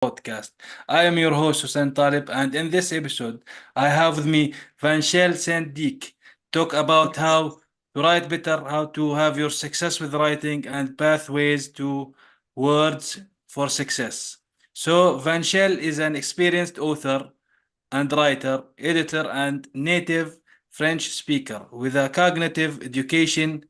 podcast. I am your host Hussein Talib, and in this episode, I have with me Venchele Sandik talk about how to write better, how to have your success with writing, and pathways to words for success. So, Venchele is an experienced author and writer, editor, and native French speaker with a cognitive education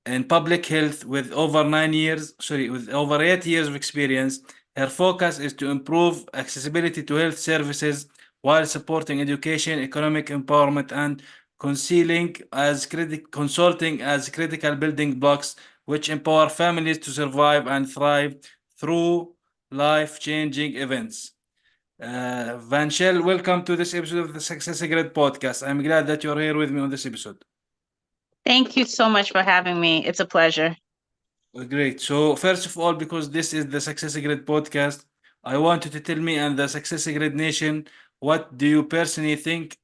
in public health with over 8 years of experience. Her focus is to improve accessibility to health services while supporting education, economic empowerment, and consulting as critical building blocks which empower families to survive and thrive through life-changing events. Vanchel, welcome to this episode of the Success Grid podcast. I'm glad that you're here with me on this episode. Thank you so much for having me. It's a pleasure. Great. So, first of all, because this is the Success Grid podcast, I want you to tell me and the Success Grid Nation, what do you personally think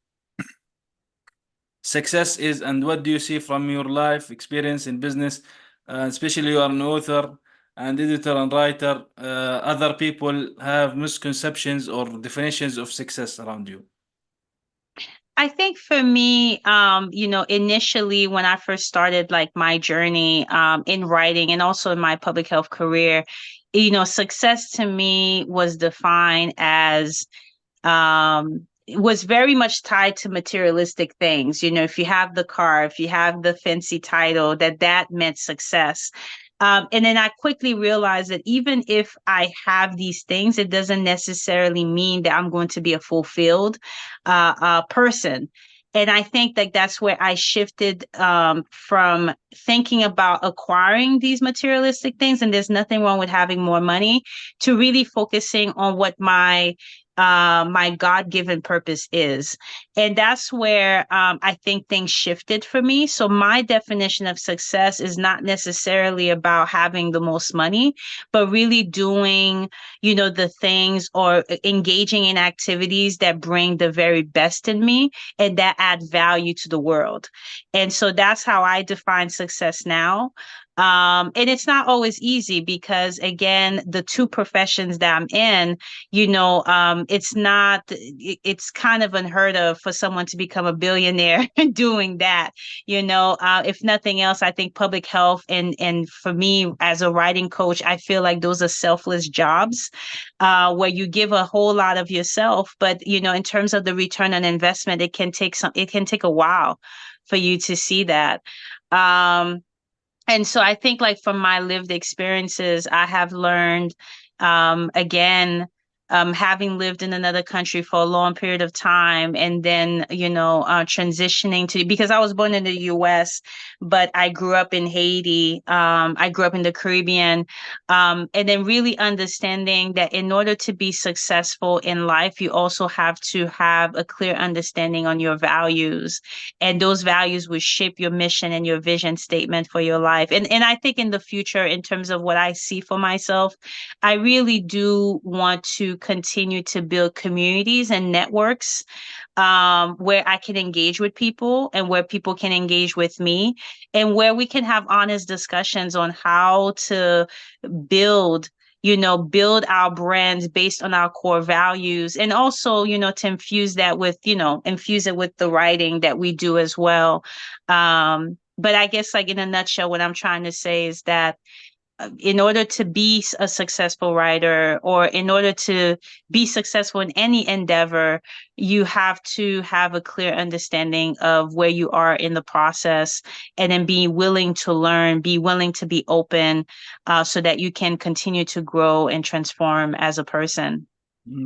success is, and what do you see from your life experience in business? Especially, you are an author and editor and writer. Other people have misconceptions or definitions of success around you. I think for me, initially when I first started like my journey in writing and also in my public health career, success to me was defined as was very much tied to materialistic things. If you have the car, if you have the fancy title, that meant success. And then I quickly realized that even if I have these things, it doesn't necessarily mean that I'm going to be a fulfilled person. And I think that that's where I shifted from thinking about acquiring these materialistic things, and there's nothing wrong with having more money, to really focusing on what my God-given purpose is. And that's where I think things shifted for me. So my definition of success is not necessarily about having the most money, but really doing, the things or engaging in activities that bring the very best in me and that add value to the world. And so that's how I define success now. And it's not always easy because, again, the two professions that I'm in, it's kind of unheard of for someone to become a billionaire doing that. If nothing else, I think public health and for me as a writing coach, I feel like those are selfless jobs where you give a whole lot of yourself, but in terms of the return on investment, it can take a while for you to see that. And so I think like from my lived experiences, I have learned, again, having lived in another country for a long period of time and then, transitioning because I was born in the US, but I grew up in Haiti. I grew up in the Caribbean. And then really understanding that in order to be successful in life, you also have to have a clear understanding on your values. And those values will shape your mission and your vision statement for your life. And I think in the future, in terms of what I see for myself, I really do want to continue to build communities and networks where I can engage with people and where people can engage with me and where we can have honest discussions on how to build build our brands based on our core values, and also, to infuse it with the writing that we do as well. But I guess like in a nutshell, what I'm trying to say is that in order to be a successful writer or in order to be successful in any endeavor, you have to have a clear understanding of where you are in the process and then be willing to learn, be willing to be open so that you can continue to grow and transform as a person.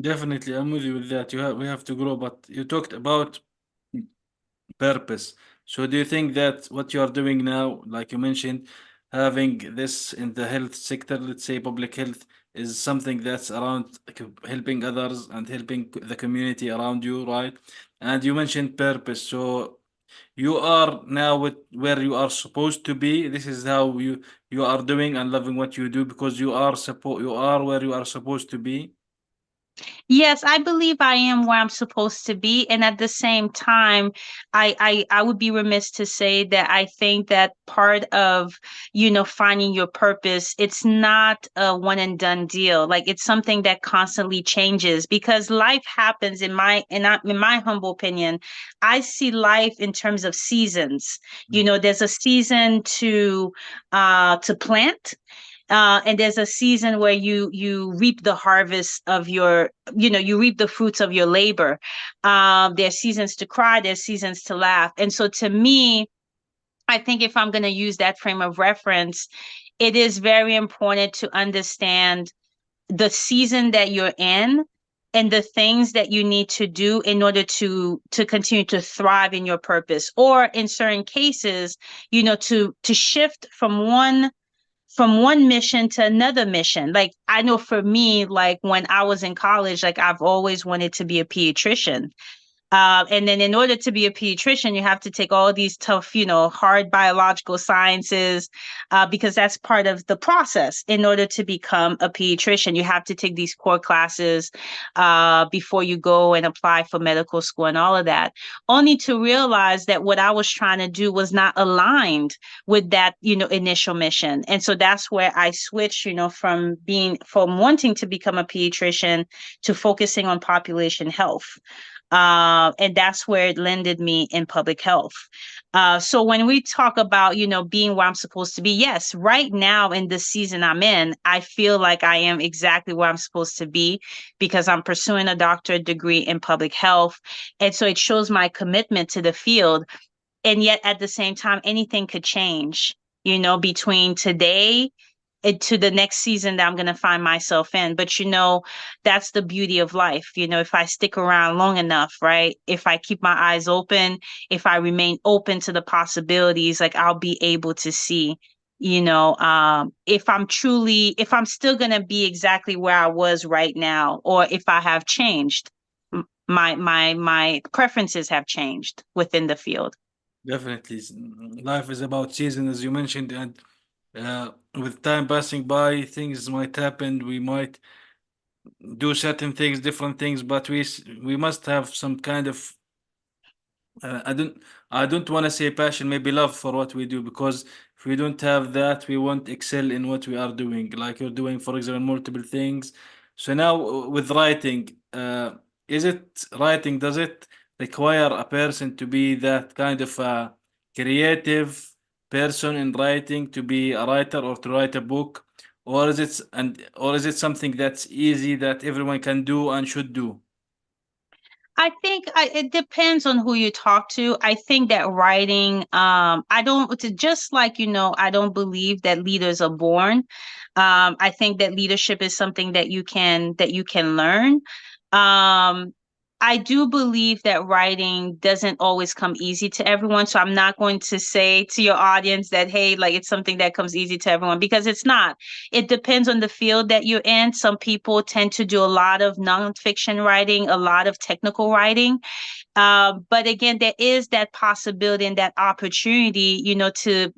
Definitely, I'm with you with that. We have to grow, but you talked about purpose. So do you think that what you are doing now, like you mentioned, having this in the health sector, let's say public health, is something that's around helping others and helping the community around you, right? And you mentioned purpose. So you are now with where you are supposed to be. This is how you are doing and loving what you do because you are where you are supposed to be. Yes, I believe I am where I'm supposed to be. And at the same time, I would be remiss to say that I think that part of, finding your purpose, it's not a one and done deal. Like it's something that constantly changes because life happens in my humble opinion, I see life in terms of seasons. There's a season to plant, and there's a season where you reap the harvest of you reap the fruits of your labor. There's seasons to cry, there's seasons to laugh. And so to me, I think if I'm going to use that frame of reference, it is very important to understand the season that you're in and the things that you need to do in order to continue to thrive in your purpose, or in certain cases, to shift from one mission to another mission. Like I know for me, like when I was in college, like I've always wanted to be a pediatrician. And then in order to be a pediatrician, you have to take all these tough, hard biological sciences, because that's part of the process. In order to become a pediatrician, you have to take these core classes before you go and apply for medical school and all of that, only to realize that what I was trying to do was not aligned with that, initial mission. And so that's where I switched, from wanting to become a pediatrician to focusing on population health. And that's where it landed me in public health. So when we talk about, being where I'm supposed to be, yes, right now in the season I'm in, I feel like I am exactly where I'm supposed to be because I'm pursuing a doctorate degree in public health. And so it shows my commitment to the field. And yet at the same time, anything could change, between today to the next season that I'm going to find myself in. But that's the beauty of life. If I stick around long enough, right? If I keep my eyes open, if I remain open to the possibilities, like I'll be able to see, if I'm still going to be exactly where I was right now, or if I have changed, my preferences have changed within the field. Definitely, life is about season, as you mentioned, and with time passing by, things might happen. We might do certain things, different things, but we must have some kind of uh, I don't I don't want to say passion, maybe love for what we do, because if we don't have that, we won't excel in what we are doing. Like you're doing, for example, multiple things. So now with writing, is it writing? Does it require a person to be that kind of a creative person in writing to be a writer or to write a book, or is it something that's easy that everyone can do and should do? I think it depends on who you talk to. I think that writing, I don't, just like, I don't believe that leaders are born. I think that leadership is something that you can learn. Um, I do believe that writing doesn't always come easy to everyone. So I'm not going to say to your audience that, hey, like it's something that comes easy to everyone, because it's not. It depends on the field that you're in. Some people tend to do a lot of nonfiction writing, a lot of technical writing. But again, there is that possibility and that opportunity, to,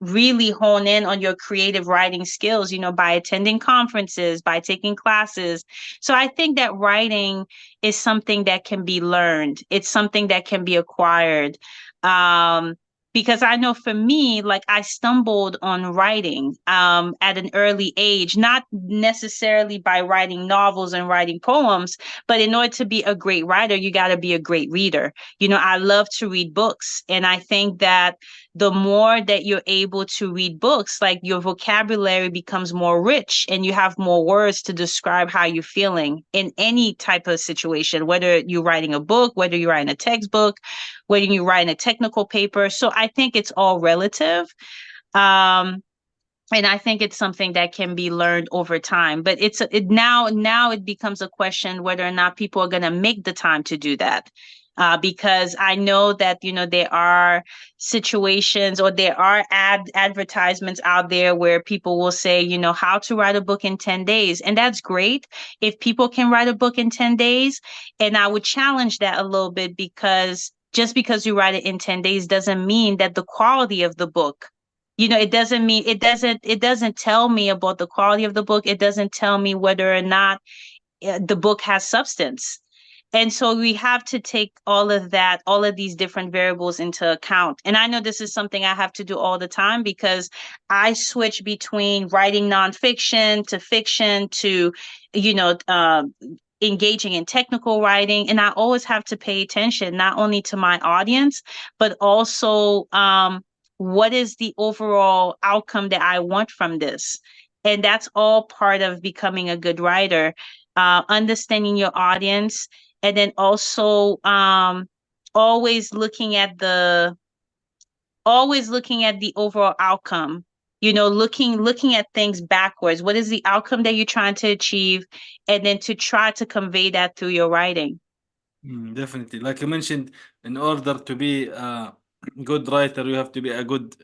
really hone in on your creative writing skills, by attending conferences, by taking classes. So I think that writing is something that can be learned. It's something that can be acquired. Um, because I know for me, like I stumbled on writing at an early age, not necessarily by writing novels and writing poems, but in order to be a great writer, you got to be a great reader. I love to read books. And I think that the more that you're able to read books, like your vocabulary becomes more rich and you have more words to describe how you're feeling in any type of situation, whether you're writing a book, whether you're writing a textbook, whether you're writing a technical paper. So I think it's all relative. Um, and I think it's something that can be learned over time. But now it becomes a question whether or not people are going to make the time to do that. Because I know that there are situations, or there are advertisements out there where people will say, how to write a book in 10 days. And that's great if people can write a book in 10 days. And I would challenge that a little bit, because just because you write it in 10 days doesn't mean that the quality of the book, it doesn't tell me about the quality of the book. It doesn't tell me whether or not the book has substance. And so we have to take all of that, all of these different variables into account. And I know this is something I have to do all the time because I switch between writing nonfiction to fiction to, you know, engaging in technical writing. And I always have to pay attention not only to my audience, but also what is the overall outcome that I want from this. And that's all part of becoming a good writer, understanding your audience, and then also always looking at the overall outcome, you know, looking at things backwards. What is the outcome that you're trying to achieve, and then to try to convey that through your writing. Definitely. Like you mentioned, in order to be a good writer, you have to be a good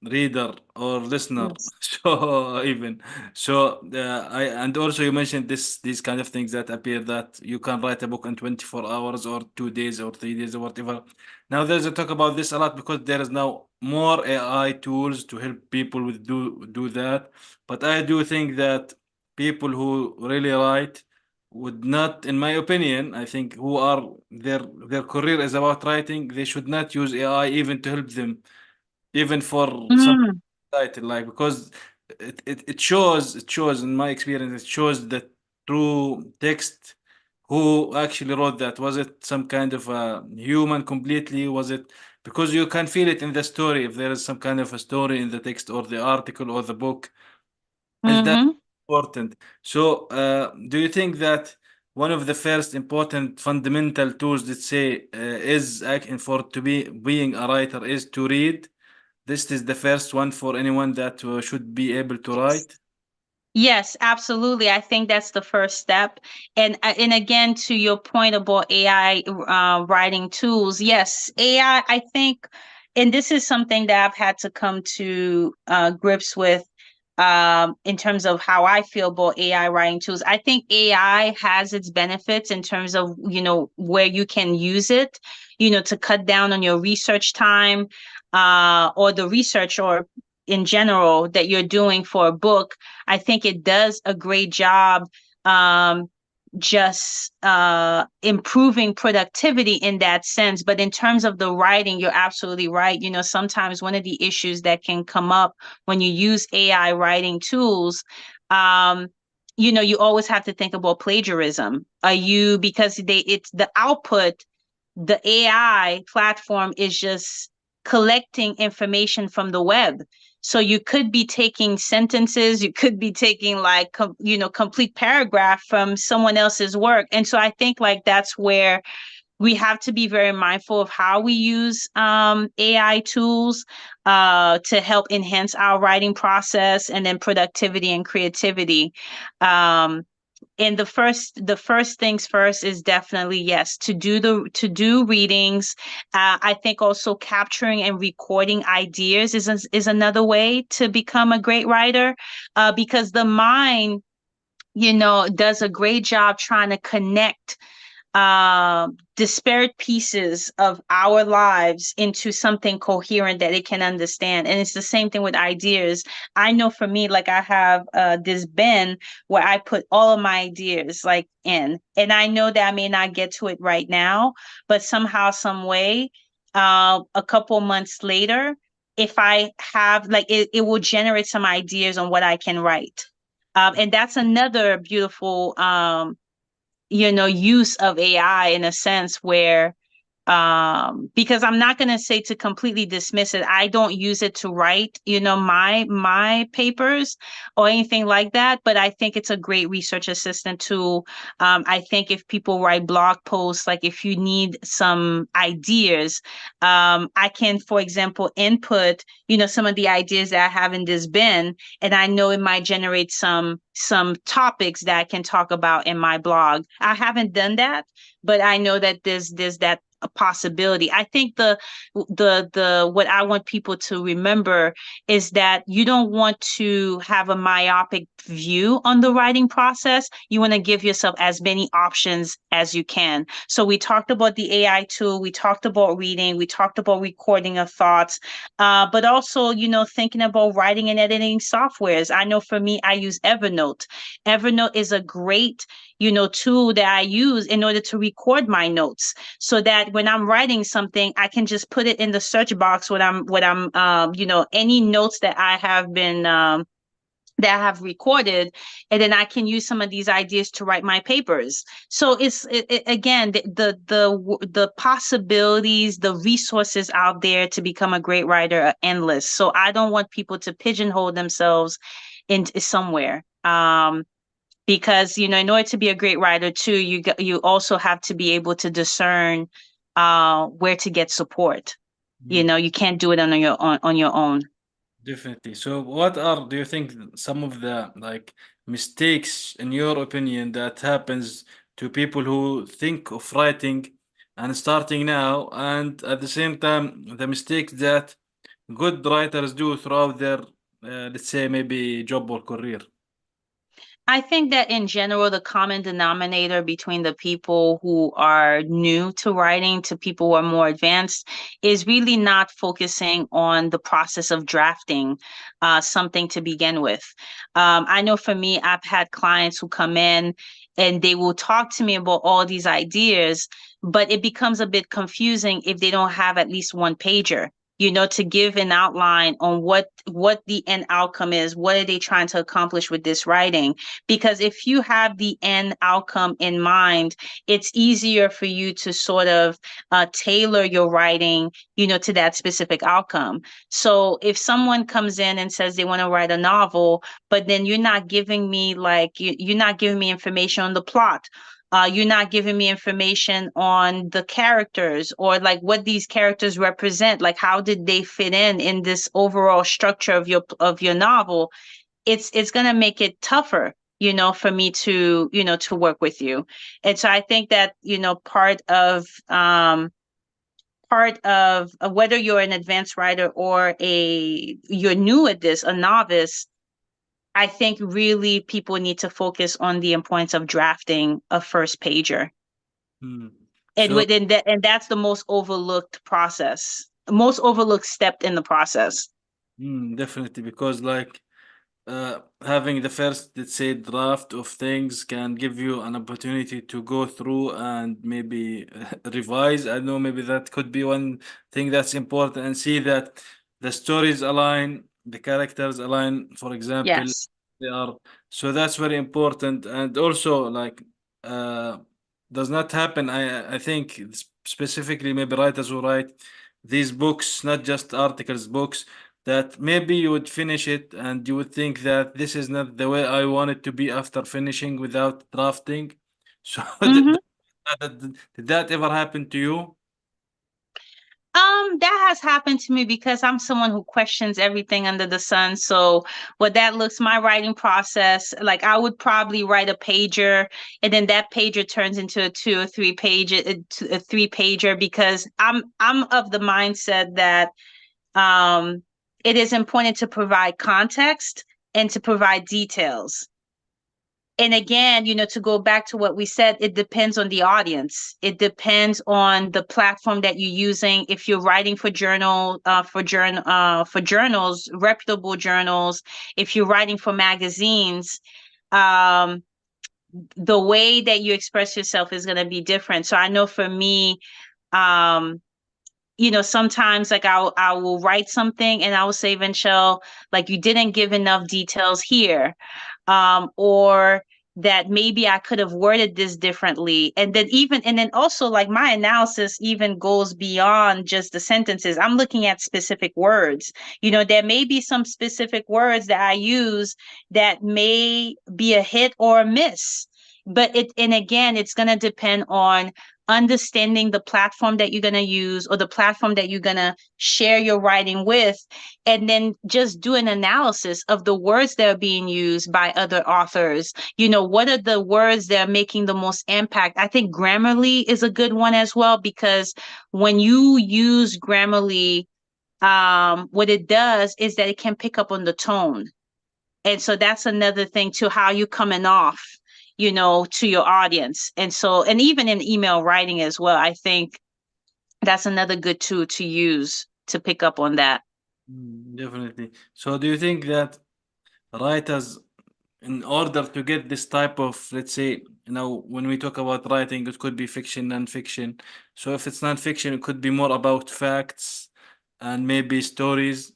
reader or listener. Yes. So even so, and also you mentioned these kind of things that appear that you can write a book in 24 hours or 2 days or 3 days or whatever. Now there's a talk about this a lot because there is now more AI tools to help people with do that. But I do think that people who really write would not, in my opinion, I think who are their career is about writing, they should not use AI even to help them, even for some Mm, title, like because it shows in my experience, it shows that true text who actually wrote that. Was it some kind of a human completely? Was it because you can feel it in the story if there is some kind of a story in the text or the article or the book? Is that mm-hmm. important? So, do you think that one of the first important fundamental tools, let's say, for to be being a writer is to read? This is the first one for anyone that should be able to write. Yes, absolutely. I think that's the first step. And again, to your point about AI writing tools, yes, AI, I think, and this is something that I've had to come to grips with in terms of how I feel about AI writing tools. I think AI has its benefits in terms of, you know, where you can use it, you know, to cut down on your research time, or the research or in general that you're doing for a book. I think it does a great job um, just improving productivity in that sense. But in terms of the writing, you're absolutely right. You know, sometimes one of the issues that can come up when you use AI writing tools, um, you know, you always have to think about plagiarism. Are you, because it's the output, the AI platform is just collecting information from the web. So you could be taking sentences, you could be taking like, you know, complete paragraph from someone else's work. And so I think like that's where we have to be very mindful of how we use AI tools to help enhance our writing process and then productivity and creativity. Um, and the first things first is definitely, yes, to do readings. I think also capturing and recording ideas is another way to become a great writer, because the mind, you know, does a great job trying to connect disparate pieces of our lives into something coherent that it can understand. And it's the same thing with ideas. I know for me, like I have this bin where I put all of my ideas like in, and I know that I may not get to it right now, but somehow, some way, a couple months later, if I have like it will generate some ideas on what I can write. And that's another beautiful you know, use of AI in a sense where because I'm not going to say to completely dismiss it. I don't use it to write, you know, my papers or anything like that, but I think it's a great research assistant tool. I think if people write blog posts, like if you need some ideas, I can, for example, input, you know, some of the ideas that I have in this bin, and I know it might generate some topics that I can talk about in my blog. I haven't done that, but I know that there's that a possibility. I think the what I want people to remember is that you don't want to have a myopic view on the writing process. You want to give yourself as many options as you can. So we talked about the AI tool, we talked about reading, we talked about recording of thoughts, but also, thinking about writing and editing softwares. I know for me, I use Evernote. Evernote is a great, tool that I use in order to record my notes, so that when I'm writing something, I can just put it in the search box any notes that I have been that I have recorded, and then I can use some of these ideas to write my papers. So again, the possibilities, the resources out there to become a great writer are endless. So I don't want people to pigeonhole themselves into somewhere. Because in order to be a great writer too, you also have to be able to discern where to get support. You can't do it on your own. Definitely. So what are, do you think, some of the like mistakes in your opinion that happens to people who think of writing and starting now, and at the same time the mistakes that good writers do throughout their let's say maybe job or career? I think that in general, the common denominator between the people who are new to writing to people who are more advanced is really not focusing on the process of drafting something to begin with. I know for me, I've had clients who come in and they will talk to me about all these ideas, but it becomes a bit confusing if they don't have at least one pager, to give an outline on what the end outcome is. What are they trying to accomplish with this writing? Because if you have the end outcome in mind, it's easier for you to sort of tailor your writing, to that specific outcome. So if someone comes in and says they want to write a novel, but then you're not giving me you're not giving me information on the plot. You're not giving me information on the characters, or like what these characters represent, like how did they fit in this overall structure of your novel. It's going to make it tougher, for me to work with you. And so I think that, part of whether you're an advanced writer or you're new at this, a novice, I think really people need to focus on the importance of drafting a first pager. Hmm. And So within that, and that's the most overlooked step in the process. definitely, because like having the first, let's say, draft of things can give you an opportunity to go through and maybe revise. I know maybe that could be one thing that's important, and see that the stories align, the characters align, for example, Yes. they are. So that's very important. And also, like, uh, does not happen. I think specifically maybe writers who write these books, not just articles, books, that maybe you would finish it and you would think that this is not the way I want it to be after finishing without drafting. So Mm-hmm. did that ever happen to you? That has happened to me because I'm someone who questions everything under the sun. So what that looks, my writing process, like I would probably write a pager, and then that pager turns into a 3 pager, because I'm of the mindset that um it is important to provide context and to provide details. And again, to go back to what we said, it depends on the audience. It depends on the platform that you're using. If you're writing for journals, reputable journals, if you're writing for magazines, um, the way that you express yourself is going to be different. So I know for me, um, sometimes like I will write something and I will say, Venchele, like you didn't give enough details here, or that maybe I could have worded this differently. And then also like my analysis even goes beyond just the sentences. I'm looking at specific words. There may be some specific words that I use that may be a hit or a miss. and again, it's going to depend on understanding the platform that you're going to use, or the platform that you're going to share your writing with, and then just do an analysis of the words that are being used by other authors. What are the words that are making the most impact? I think Grammarly is a good one as well, because when you use Grammarly, what it does is that it can pick up on the tone. And so that's another thing to how you coming off, to your audience. And even in email writing as well, I think that's another good tool to use to pick up on that. Definitely. So do you think that writers, in order to get this type of, let's say, when we talk about writing, it could be fiction, non-fiction. So if it's non-fiction, it could be more about facts and maybe stories,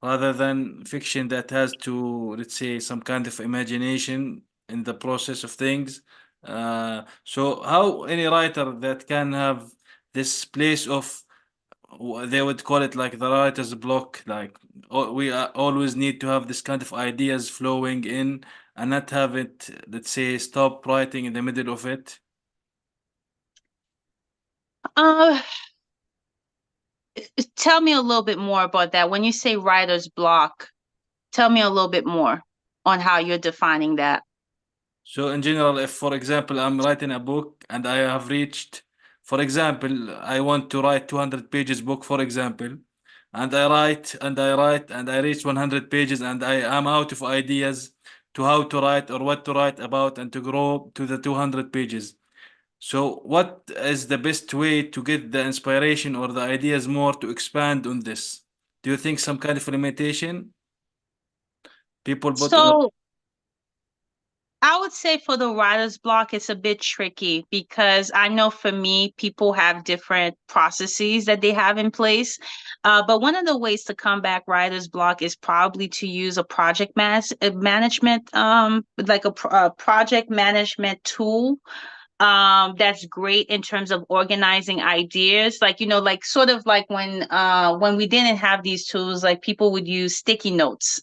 rather than fiction that has to, let's say, some kind of imagination in the process of things. So how any writer that can have this place of, they would call it like the writer's block, like, we always need to have this kind of ideas flowing in and not have it, let's say, stop writing in the middle of it. Uh, Tell me a little bit more about that. When you say writer's block, tell me a little bit more on how you're defining that. So in general, if for example I'm writing a book and I have reached, for example, I want to write 200 pages book, for example, and I write and I write and I reach 100 pages and I am out of ideas to how to write or what to write about and to grow to the 200 pages. So what is the best way to get the inspiration or the ideas more to expand on this? Do you think some kind of limitation people put on? So I would say for the writer's block, it's a bit tricky, because I know for me, people have different processes that they have in place. But one of the ways to combat writer's block is probably to use a management, like a project management tool. That's great in terms of organizing ideas. Like, like sort of like when we didn't have these tools, like people would use sticky notes,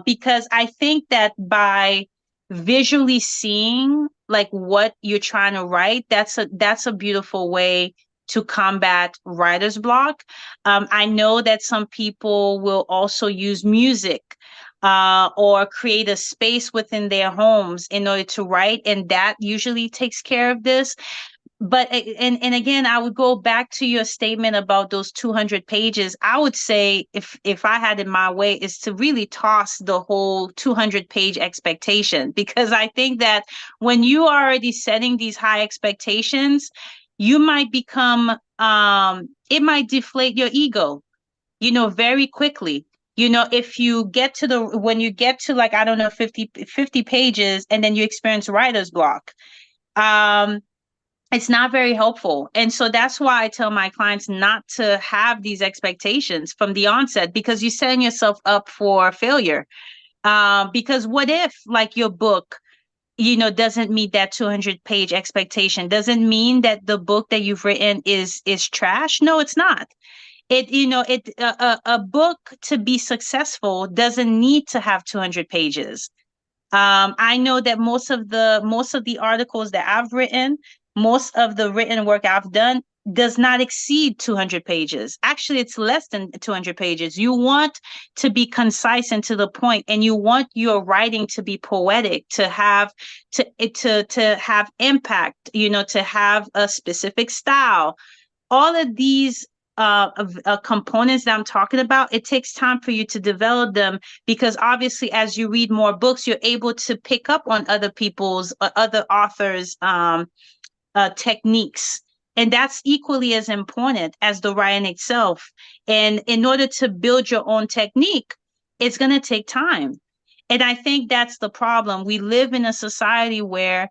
because I think that by visually seeing like what you're trying to write, that's a beautiful way to combat writer's block. I know that some people will also use music, or create a space within their homes in order to write, and that usually takes care of this. But and again, I would go back to your statement about those 200 pages. I would say, if I had it my way, is to really toss the whole 200-page expectation, because I think that when you are already setting these high expectations, you might become, it might deflate your ego, very quickly. If you get to when you get to, like, I don't know, 50 pages, and then you experience writer's block, um it's not very helpful. And so that's why I tell my clients not to have these expectations from the onset, because you're setting yourself up for failure. Because what if, like, your book, doesn't meet that 200-page expectation? Doesn't mean that the book that you've written is trash. No, it's not. A book to be successful doesn't need to have 200 pages. I know that most of the articles that I've written, most of the written work I've done does not exceed 200 pages. Actually, it's less than 200 pages. You want to be concise and to the point, and you want your writing to be poetic, to have impact, to have a specific style. All of these components that I'm talking about, it takes time for you to develop them, because obviously as you read more books, you're able to pick up on other authors' techniques. And that's equally as important as the writing itself. And in order to build your own technique, it's going to take time. And I think that's the problem. We live in a society where,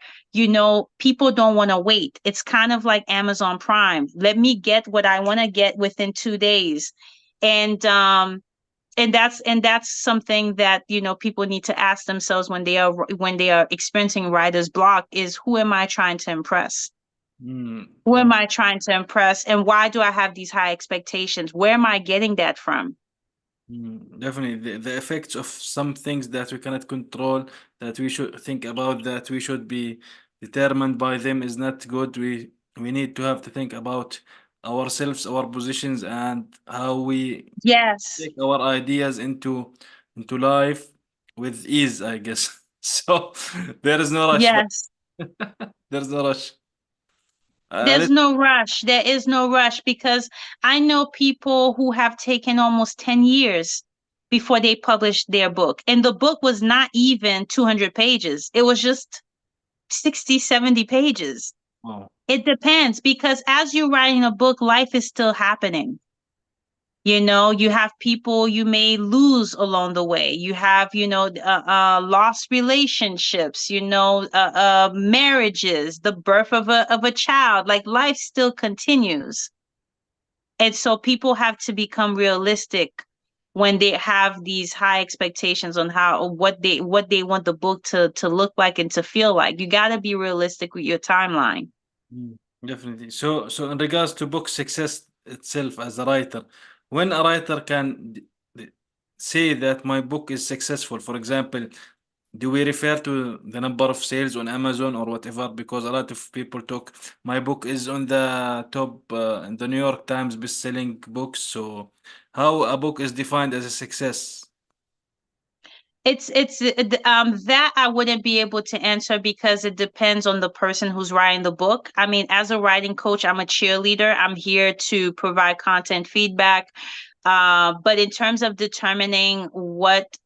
people don't want to wait. It's kind of like Amazon Prime. Let me get what I want to get within 2 days. And that's something that, people need to ask themselves when they are experiencing writer's block, is who am I trying to impress? Mm, Who am I trying to impress? And why do I have these high expectations? Where am I getting that from? Definitely, the effects of some things that we cannot control, that we should think about, that we should be determined by them is not good. We need to have to think about ourselves, our positions, and how we Yes, take our ideas into life with ease, I guess. So there is no rush. yes. There's no rush. There's Let's, no rush. There is no rush because I know people who have taken almost 10 years before they published their book. And the book was not even 200 pages. It was just 60, 70 pages. wow. It depends because as you're writing a book, life is still happening. You know, you have people you may lose along the way. You have, lost relationships, marriages, the birth of a child. Like life still continues. And so people have to become realistic when they have these high expectations on how what they want the book to look like and to feel like. You got to be realistic with your timeline. Definitely. So in regards to book success itself as a writer, when a writer can say that my book is successful, for example, do we refer to the number of sales on Amazon or whatever? Because a lot of people talk, my book is on the top in the New York Times best-selling books. So how a book is defined as a success? It's that I wouldn't be able to answer because it depends on the person who's writing the book. I mean, as a writing coach, I'm a cheerleader. I'm here to provide content feedback. But in terms of determining what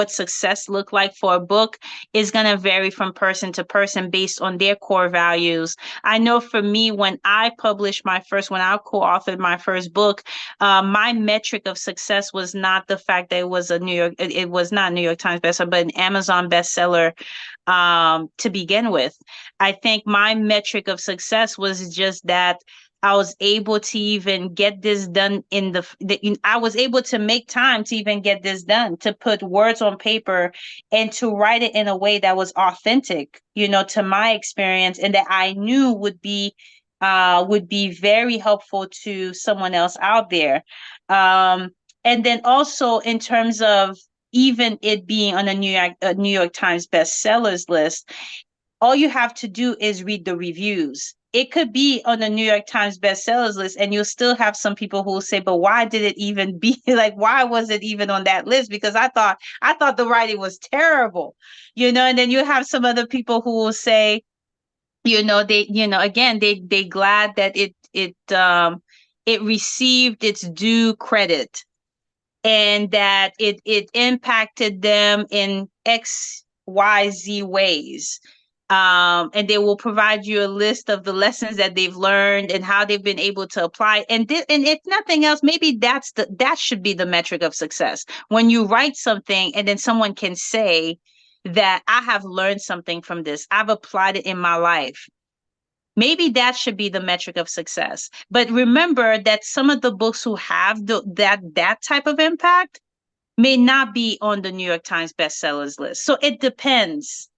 success look like for a book is going to vary from person to person based on their core values. I know for me, when I co-authored my first book, my metric of success was not the fact that it was not a New York Times bestseller, but an Amazon bestseller to begin with. I think my metric of success was just that I was able to even get this done I was able to make time to even get this done, to put words on paper and to write it in a way that was authentic, to my experience and that I knew would be very helpful to someone else out there. And then also in terms of even it being on a New York Times bestsellers list, all you have to do is read the reviews. It could be on the New York Times bestsellers list, and you'll still have some people who will say, "But why did it even be like? Why was it even on that list? Because I thought the writing was terrible, And then you have some other people who will say, again, they glad that it received its due credit and that it impacted them in XYZ ways. And they will provide you a list of the lessons that they've learned and how they've been able to apply. And if nothing else, maybe that should be the metric of success. When you write something and then someone can say that I have learned something from this, I've applied it in my life. Maybe that should be the metric of success. But remember that some of the books who have that type of impact may not be on the New York Times bestsellers list. So it depends.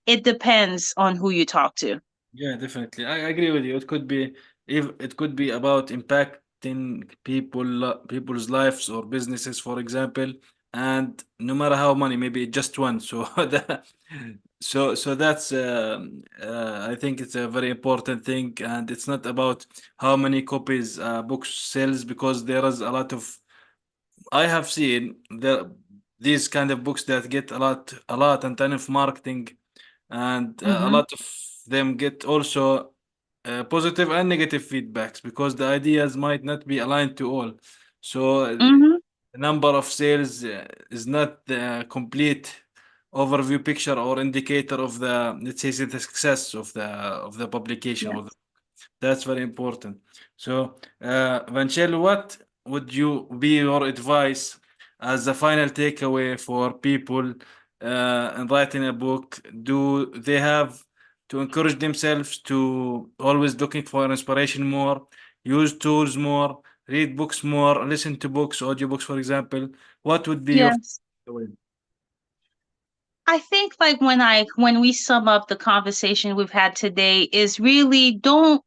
It depends on who you talk to. Yeah, definitely. I agree with you. It could be if it could be about impacting people's lives or businesses, for example, and no matter how many, maybe just one. So so that's I think it's a very important thing, and it's not about how many copies book sells because there is a lot of I have seen these kind of books that get a lot and ton of marketing and a Mm-hmm. lot of them get also positive and negative feedbacks because the ideas might not be aligned to all. So Mm-hmm. the number of sales is not the complete overview picture or indicator of the, let's say, the success of the publication or Yes. that's very important. So, Vanchel, what would you be your advice as a final takeaway for people in writing a book? Do they have to encourage themselves to always looking for inspiration more, use tools more, read books more, listen to books, audiobooks, for example? What would be your Yes. takeaway? I think like when we sum up the conversation we've had today is really don't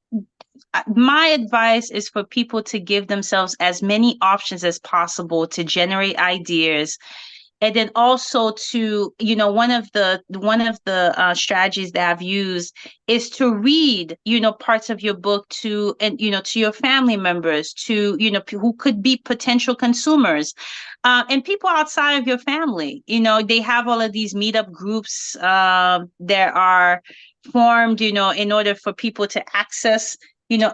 my advice is for people to give themselves as many options as possible to generate ideas. And then also to, one of the strategies that I've used is to read, parts of your book to, and, to your family members, to, who could be potential consumers, and people outside of your family. They have all of these meetup groups that are formed, in order for people to access,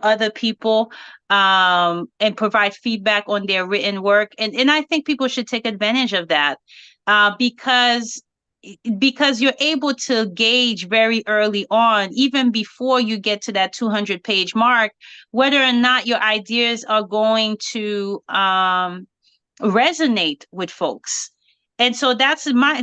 other people, and provide feedback on their written work. And I think people should take advantage of that, because you're able to gauge very early on, even before you get to that 200-page mark, whether or not your ideas are going to resonate with folks. And so that's my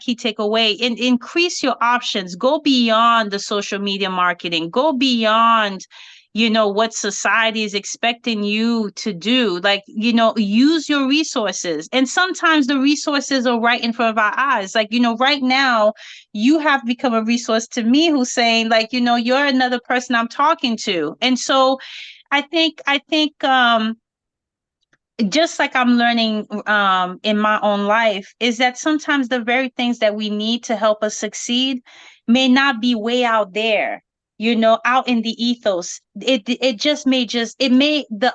key takeaway. Increase your options. Go beyond the social media marketing. Go beyond, what society is expecting you to do. Like, use your resources. And sometimes the resources are right in front of our eyes. Like, right now, you have become a resource to me, who's saying, like, you're another person I'm talking to. And so I think just like I'm learning in my own life, is that sometimes the very things that we need to help us succeed may not be way out there, out in the ethos. The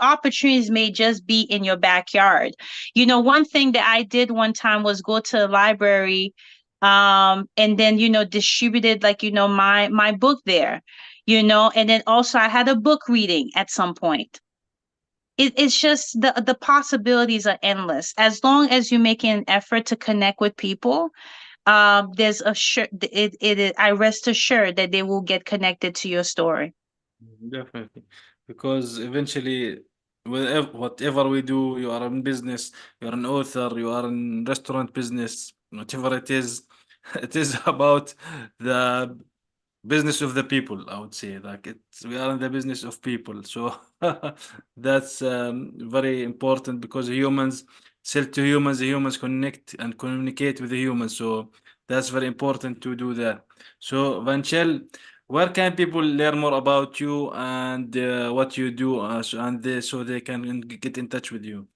opportunities may just be in your backyard. One thing that I did one time was go to a library, and then, distributed, like, my book there, and then also I had a book reading at some point. It's just the possibilities are endless as long as you make an effort to connect with people. There's a sure I rest assured that they will get connected to your story. Definitely, because eventually, whatever we do, you are in business, you are an author, you are in restaurant business, whatever it is, it is about the business of the people. I would say, like, it's we are in the business of people, so that's very important, because humans sell to humans, the humans connect and communicate with the humans, so that's very important to do that. So, Vanchel, where can people learn more about you and what you do, so they can get in touch with you?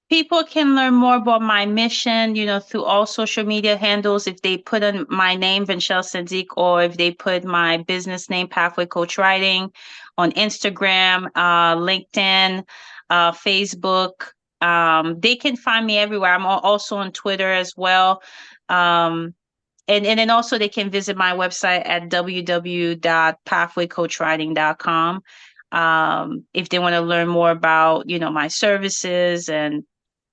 People can learn more about my mission, through all social media handles. If they put in my name, Venchele Sadiq, or if they put my business name, Pathway Coach Writing, on Instagram, LinkedIn, Facebook. They can find me everywhere. I'm also on Twitter as well. And then also they can visit my website at www.pathwaycoachwriting.com, if they want to learn more about, my services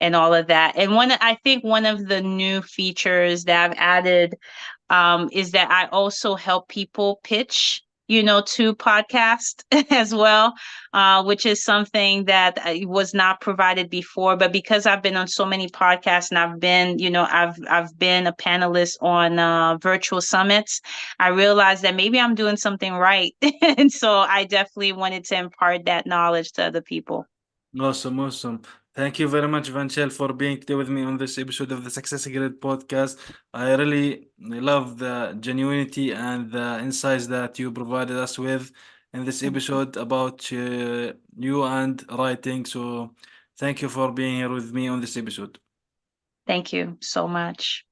and all of that. And I think one of the new features that I've added, is that I also help people pitch, to podcast as well, which is something that was not provided before. But because I've been on so many podcasts, and I've been a panelist on virtual summits, I realized that maybe I'm doing something right. And so I definitely wanted to impart that knowledge to other people. Awesome, awesome. Thank you very much, Vanchel, for being there with me on this episode of the Success Grid podcast. I really love the genuinity and the insights that you provided us with in this episode about you and writing. So, thank you for being here with me on this episode. Thank you so much.